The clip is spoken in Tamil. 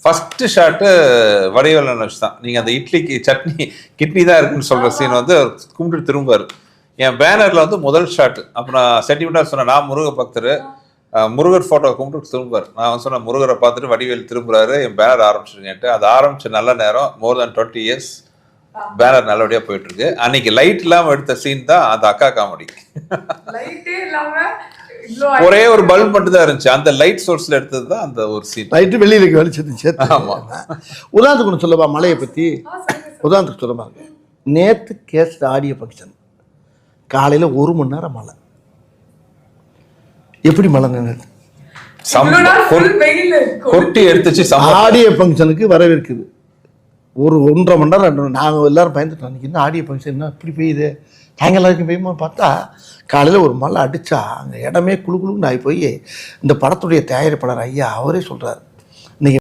ஃபர்ஸ்ட் ஷாட்டு வடிவேலன் வச்சு தான். நீங்க அந்த இட்லிக்கு சட்னி கிட்னி தான் இருக்குன்னு சொல்ற சீன் வந்து கும்பிட்டு திரும்பாரு. என் பேனர்ல வந்து முதல் ஷாட். அப்ப நான் சென்டிமெண்டா சொன்னேன், நான் முருக பக்தர், முருகர் போட்டோ கும்பிட்டு திரும்பாரு. நான் சொன்னேன் முருகரை பார்த்துட்டு வடிவேல் திரும்புறாரு, என் பேனர் ஆரம்பிச்சிருங்கன்ட்டு. அது ஆரம்பிச்ச நல்ல நேரம், மோர் தென் 20 years பேனர் நல்லபடியா போயிட்டு இருக்கு. அன்னைக்கு லைட் இல்லாம எடுத்த சீன் தான் அந்த அக்கா காமெடி. ஒரே ஒரு பல்ப் மட்டும் தான் இருந்துச்சு, அந்த லைட் சோர்ஸ்ல எடுத்தது தான் அந்த ஒரு சீன். லைட்டு வெளியில வெளிச்சது. ஆமா. உதாரணத்துக்கு ஒன்று சொல்லப்பா, மலையை பத்தி உதாரணத்துக்கு சொல்லப்பா. நேற்று கேஸ்ட் ஆடியோ ஃபங்க்ஷன், காலையில 1 மணி நேரம் மழை. எப்படி மழை நின்று கொட்டி எடுத்துச்சு. ஆடியோ ஃபங்க்ஷனுக்கு வரவேற்குது. ஒரு 1.5 மணி நேரம் நாங்கள் எல்லாரும் பயந்துட்டோம். இன்னும் ஆடியோ ஃபங்க்ஷன் என்ன இப்படி பெய்யுது, நாங்கள் எல்லாருக்கும் பெய்யுமா பார்த்தா காலையில் ஒரு மழை அடித்தா அங்கே இடமே குழு குழுன்னு ஆகி போய் இந்த படத்துடைய தயாரிப்பாளர் ஐயா அவரே சொல்கிறார்,